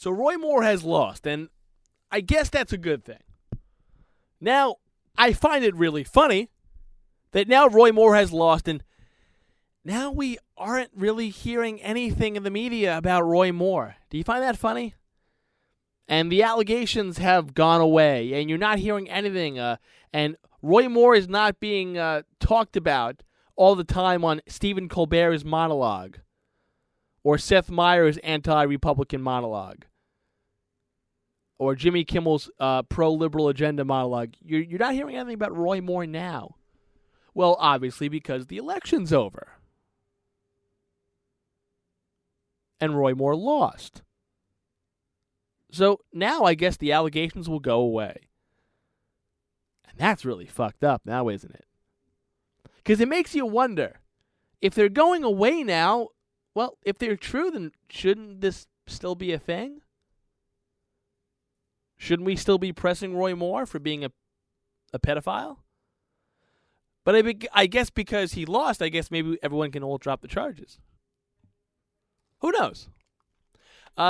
So Roy Moore has lost, and I guess that's a good thing. Now, I find it really funny that now Roy Moore has lost, and now we aren't really hearing anything in the media about Roy Moore. Do you find that funny? And the allegations have gone away, and you're not hearing anything. And Roy Moore is not being talked about all the time on Stephen Colbert's monologue or Seth Meyers' anti-Republican monologue or Jimmy Kimmel's pro-liberal agenda monologue. You're not hearing anything about Roy Moore now. Well, obviously because the election's over. And Roy Moore lost. So now I guess the allegations will go away. And that's really fucked up now, isn't it? Because it makes you wonder, if they're going away now, well, if they're true, then shouldn't this still be a thing? Shouldn't we still be pressing Roy Moore for being a pedophile? But I guess because he lost, I guess maybe everyone can all drop the charges. Who knows?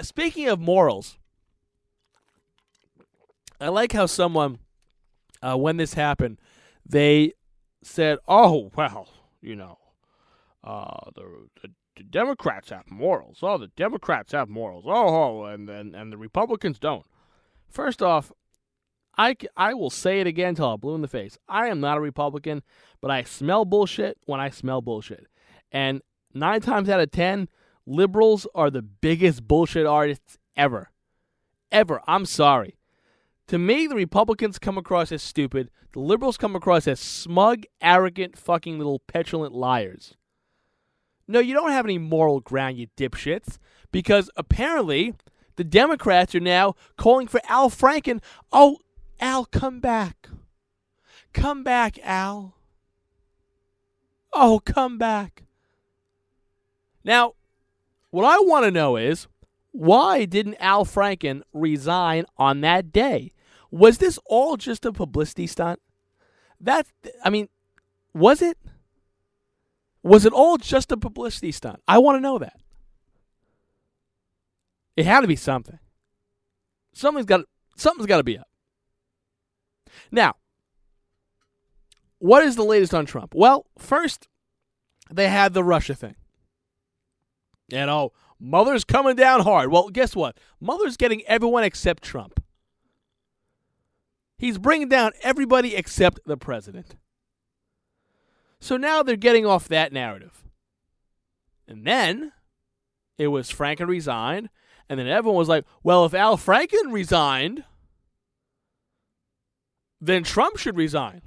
Speaking of morals, I like how someone, when this happened, they said, oh, well, you know, the Democrats have morals. Oh, the Democrats have morals. Oh, and the Republicans don't. First off, I will say it again until I'm blue in the face. I am not a Republican, but I smell bullshit when I smell bullshit. And 9 times out of 10, liberals are the biggest bullshit artists ever. Ever. I'm sorry. To me, the Republicans come across as stupid. The liberals come across as smug, arrogant, fucking little petulant liars. No, you don't have any moral ground, you dipshits, because apparently the Democrats are now calling for Al Franken. Oh, Al, come back. Come back, Al. Oh, come back. Now, what I want to know is, why didn't Al Franken resign on that day? Was this all just a publicity stunt? Was it? Was it all just a publicity stunt? I want to know that. It had to be something. Something's got to be up. Now, what is the latest on Trump? Well, first, they had the Russia thing. And Mueller's coming down hard. Well, guess what? Mueller's getting everyone except Trump. He's bringing down everybody except the president. So now they're getting off that narrative. And then it was Franken resigned. And then everyone was like, well, if Al Franken resigned, then Trump should resign.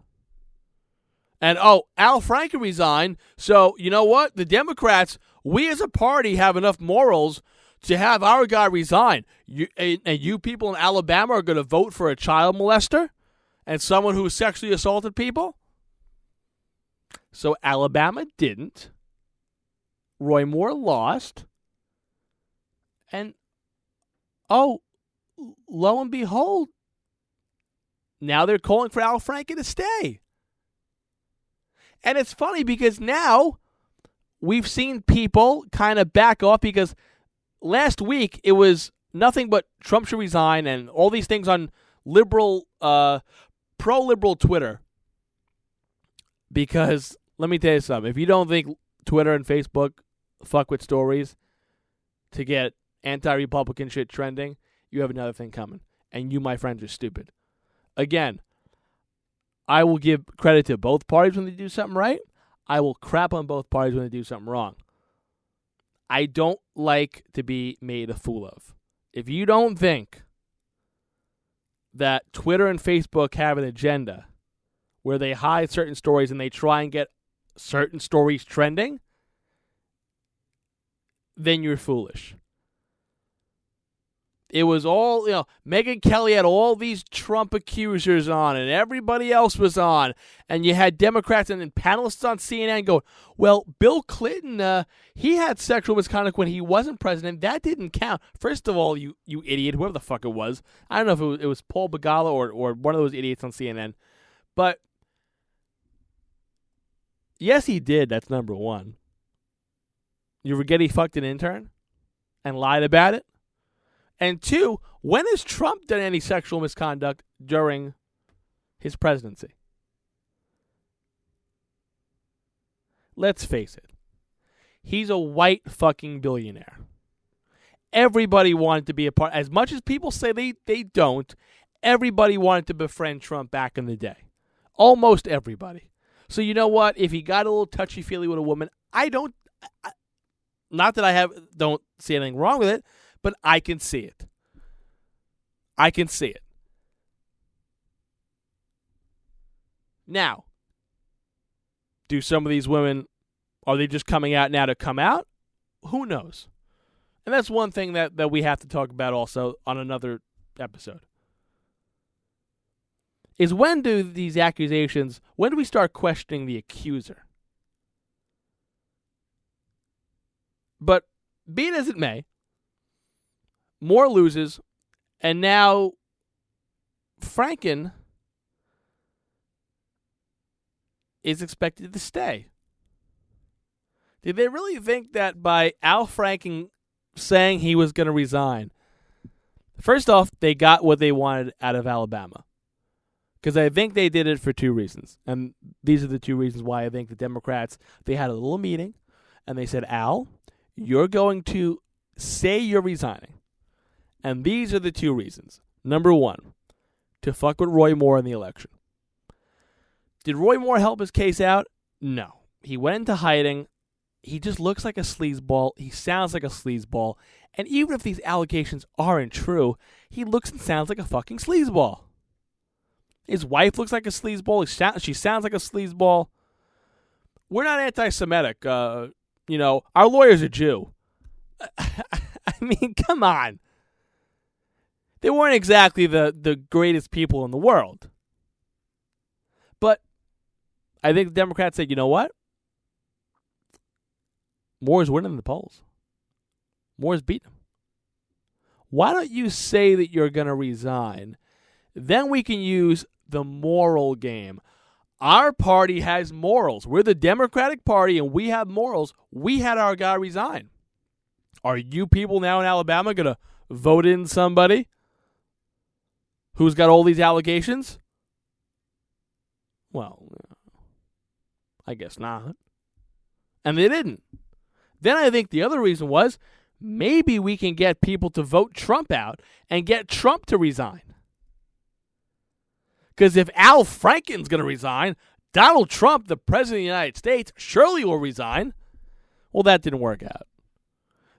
And, Al Franken resigned, so you know what? The Democrats, we as a party have enough morals to have our guy resign. You people in Alabama are going to vote for a child molester and someone who sexually assaulted people? So Alabama didn't. Roy Moore lost. And, lo and behold, now they're calling for Al Franken to stay. And it's funny because now we've seen people kind of back off because last week it was nothing but Trump should resign and all these things on liberal, pro-liberal Twitter. Because let me tell you something. If you don't think Twitter and Facebook fuck with stories to get anti-Republican shit trending, you have another thing coming. And you, my friends, are stupid. Again, I will give credit to both parties when they do something right. I will crap on both parties when they do something wrong. I don't like to be made a fool of. If you don't think that Twitter and Facebook have an agenda where they hide certain stories and they try and get certain stories trending, then you're foolish. It was all, Megyn Kelly had all these Trump accusers on and everybody else was on. And you had Democrats and then panelists on CNN going, well, Bill Clinton, he had sexual misconduct when he wasn't president. That didn't count. First of all, you idiot, whoever the fuck it was. I don't know if it was Paul Begala or one of those idiots on CNN. But, yes, he did. That's number one. You forget he fucked an intern and lied about it? And two, when has Trump done any sexual misconduct during his presidency? Let's face it. He's a white fucking billionaire. Everybody wanted to be a part. As much as people say they don't, everybody wanted to befriend Trump back in the day. Almost everybody. So you know what? If he got a little touchy-feely with a woman, not that I don't see anything wrong with it, but I can see it. I can see it. Now, do some of these women, are they just coming out now to come out? Who knows? And that's one thing that we have to talk about also on another episode. Is when do these accusations, when do we start questioning the accuser? But be it as it may, Moore loses, and now Franken is expected to stay. Did they really think that by Al Franken saying he was going to resign, first off, they got what they wanted out of Alabama? Because I think they did it for two reasons. And these are the two reasons why I think the Democrats, they had a little meeting, and they said, Al, you're going to say you're resigning. And these are the two reasons. Number one, to fuck with Roy Moore in the election. Did Roy Moore help his case out? No. He went into hiding. He just looks like a sleazeball. He sounds like a sleazeball. And even if these allegations aren't true, he looks and sounds like a fucking sleazeball. His wife looks like a sleazeball. She sounds like a sleazeball. We're not anti-Semitic. Our lawyer's a Jew. I mean, come on. They weren't exactly the greatest people in the world. But I think the Democrats said, you know what? Moore's winning the polls. Moore's beating him. Why don't you say that you're going to resign? Then we can use the moral game. Our party has morals. We're the Democratic Party, and we have morals. We had our guy resign. Are you people now in Alabama going to vote in somebody who's got all these allegations? Well, I guess not. And they didn't. Then I think the other reason was maybe we can get people to vote Trump out and get Trump to resign. Because if Al Franken's going to resign, Donald Trump, the President of the United States, surely will resign. Well, that didn't work out.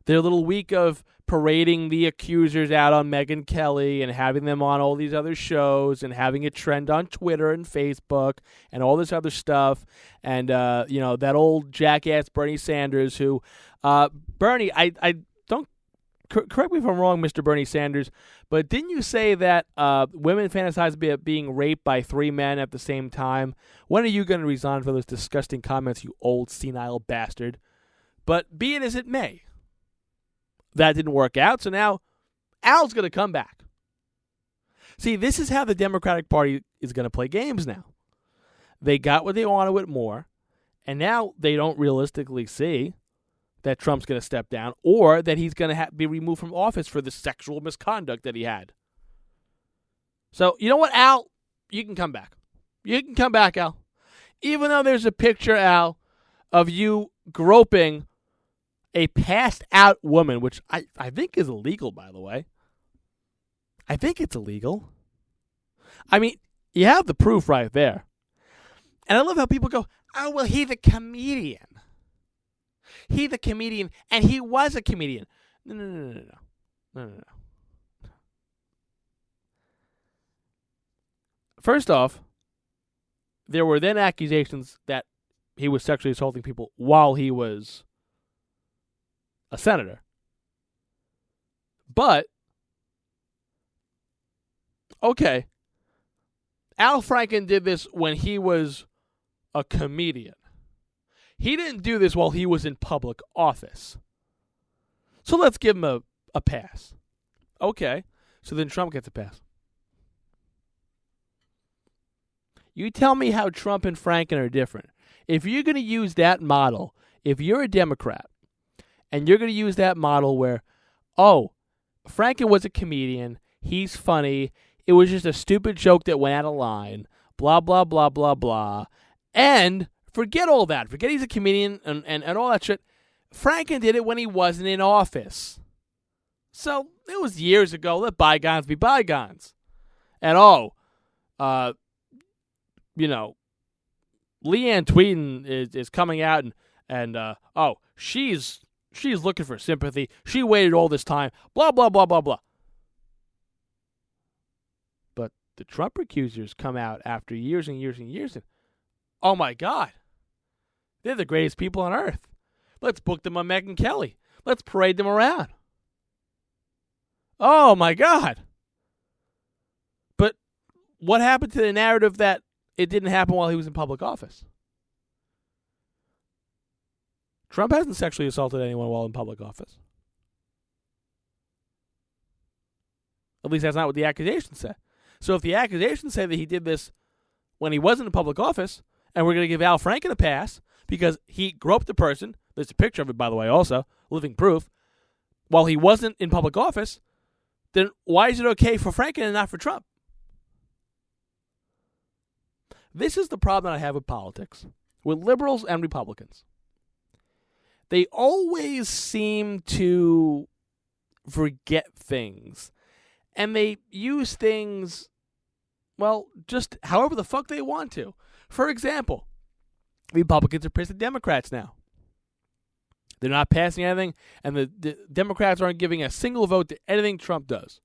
Their little week of parading the accusers out on Megyn Kelly and having them on all these other shows and having it trend on Twitter and Facebook and all this other stuff. And, that old jackass Bernie Sanders who, Bernie, I don't, correct me if I'm wrong, Mr. Bernie Sanders, but didn't you say that women fantasize about being raped by three men at the same time? When are you going to resign for those disgusting comments, you old senile bastard? But be it as it may, that didn't work out, so now Al's going to come back. See, this is how the Democratic Party is going to play games now. They got what they wanted with Moore, and now they don't realistically see that Trump's going to step down or that he's going to be removed from office for the sexual misconduct that he had. So, you know what, Al? You can come back. You can come back, Al. Even though there's a picture, Al, of you groping a passed-out woman, which I think is illegal, by the way. I think it's illegal. I mean, you have the proof right there. And I love how people go, oh, well, he's a comedian. He's a comedian, and he was a comedian. No. First off, there were then accusations that he was sexually assaulting people while he was a senator. But, okay, Al Franken did this when he was a comedian. He didn't do this while he was in public office. So let's give him a pass. Okay, so then Trump gets a pass. You tell me how Trump and Franken are different. If you're going to use that model, if you're a Democrat, and you're going to use that model where, Franken was a comedian. He's funny. It was just a stupid joke that went out of line. Blah, blah, blah, blah, blah. And forget all that. Forget he's a comedian and all that shit. Franken did it when he wasn't in office. So it was years ago. Let bygones be bygones. And Leanne Tweeden is coming out and she's looking for sympathy. She waited all this time. Blah, blah, blah, blah, blah. But the Trump accusers come out after years and years and years and, oh my God, they're the greatest people on earth. Let's book them on Megyn Kelly. Let's parade them around. Oh my God. But what happened to the narrative that it didn't happen while he was in public office? Trump hasn't sexually assaulted anyone while in public office. At least that's not what the accusations say. So if the accusations say that he did this when he wasn't in public office, and we're going to give Al Franken a pass because he groped the person, there's a picture of it, by the way, also, living proof, while he wasn't in public office, then why is it okay for Franken and not for Trump? This is the problem that I have with politics, with liberals and Republicans. They always seem to forget things. And they use things, well, just however the fuck they want to. For example, Republicans are pissed at Democrats now. They're not passing anything, and the Democrats aren't giving a single vote to anything Trump does.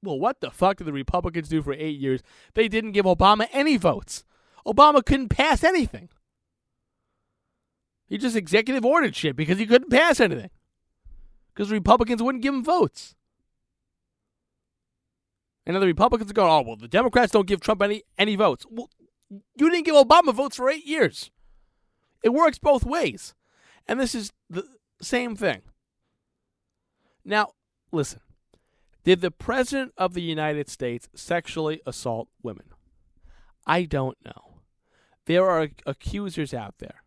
Well, what the fuck did the Republicans do for 8 years? They didn't give Obama any votes. Obama couldn't pass anything. He just executive ordered shit because he couldn't pass anything. Because the Republicans wouldn't give him votes. And then the Republicans are going, oh, well, the Democrats don't give Trump any votes. Well, you didn't give Obama votes for 8 years. It works both ways. And this is the same thing. Now, listen. Did the President of the United States sexually assault women? I don't know. There are accusers out there.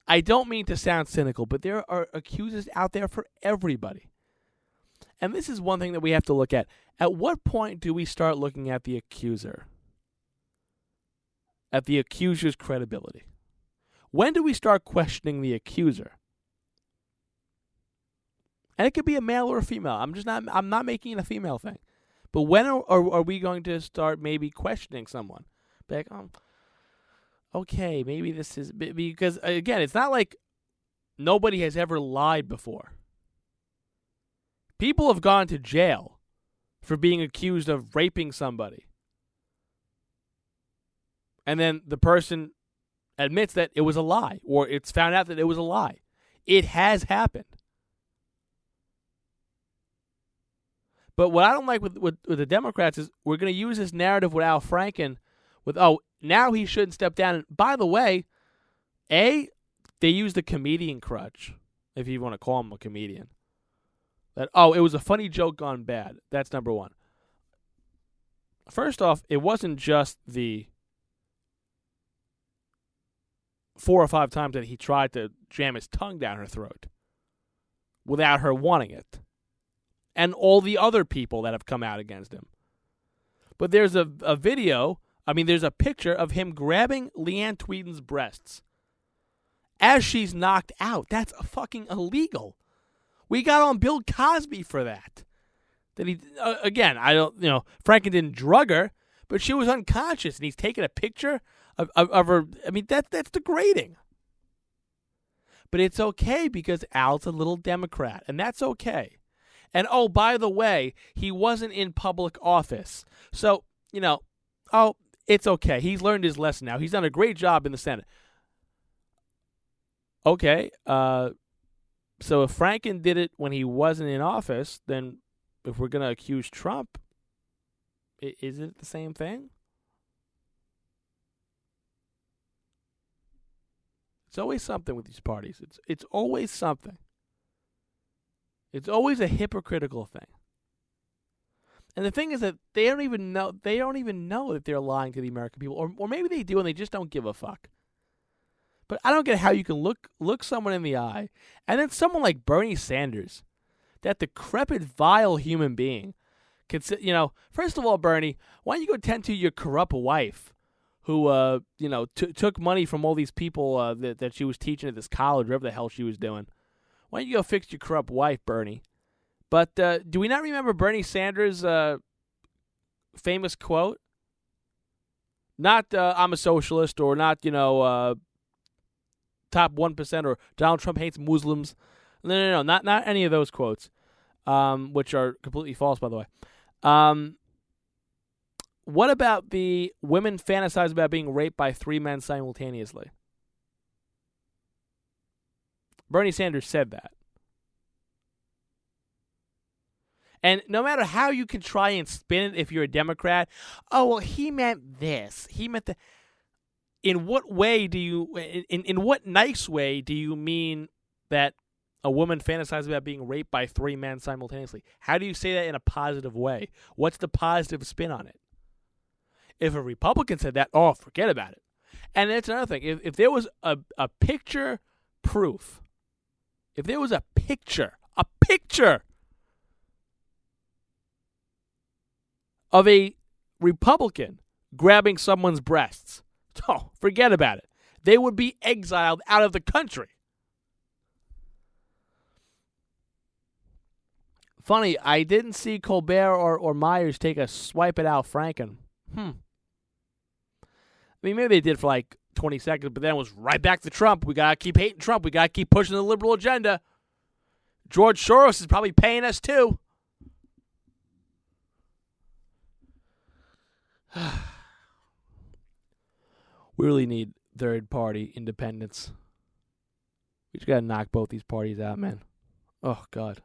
I don't mean to sound cynical, but there are accusers out there for everybody. And this is one thing that we have to look at. At what point do we start looking at the accuser? At the accuser's credibility? When do we start questioning the accuser? And it could be a male or a female. I'm not making it a female thing. But when are we going to start maybe questioning someone? Like, okay, maybe this is, because again, it's not like nobody has ever lied before. People have gone to jail for being accused of raping somebody. And then the person admits that it was a lie, or it's found out that it was a lie. It has happened. But what I don't like with the Democrats is we're going to use this narrative with Al Franken with, now he shouldn't step down. And by the way, they use the comedian crutch, if you want to call him a comedian. That, it was a funny joke gone bad. That's number one. First off, it wasn't just the 4 or 5 times that he tried to jam his tongue down her throat without her wanting it. And all the other people that have come out against him. But there's a video, there's a picture of him grabbing Leanne Tweeden's breasts as she's knocked out. That's fucking illegal. We got on Bill Cosby for that. That he, again, Franken didn't drug her, but she was unconscious, and he's taking a picture of her. That's degrading. But it's okay because Al's a little Democrat, and that's okay. And, by the way, he wasn't in public office. So, it's okay. He's learned his lesson now. He's done a great job in the Senate. Okay, so if Franken did it when he wasn't in office, then if we're going to accuse Trump, is it the same thing? It's always something with these parties. It's always something. It's always a hypocritical thing. And the thing is that they don't even know that they're lying to the American people. Or maybe they do and they just don't give a fuck. But I don't get how you can look someone in the eye, and then someone like Bernie Sanders that decrepit, vile human being, first of all, Bernie, why don't you go tend to your corrupt wife, who, took money from all these people that she was teaching at this college, whatever the hell she was doing. Why don't you go fix your corrupt wife, Bernie? But do we not remember Bernie Sanders' famous quote? Not I'm a socialist, or not, top 1%, or Donald Trump hates Muslims. No, not any of those quotes, which are completely false, by the way. What about the women fantasize about being raped by 3 men simultaneously? Bernie Sanders said that. And no matter how you can try and spin it, if you're a Democrat, oh, well, he meant this. He meant that. In what way do you, in what nice way do you mean that a woman fantasizes about being raped by 3 men simultaneously? How do you say that in a positive way? What's the positive spin on it? If a Republican said that, oh, forget about it. And that's another thing. If there was a picture proof, if there was a picture of a Republican grabbing someone's breasts, oh, forget about it. They would be exiled out of the country. Funny, I didn't see Colbert or Myers take a swipe at Al Franken. I mean, maybe they did for like 20 seconds, but then it was right back to Trump. We got to keep hating Trump. We got to keep pushing the liberal agenda. George Soros is probably paying us too. We really need third-party independence. We just got to knock both these parties out, man. Oh, God.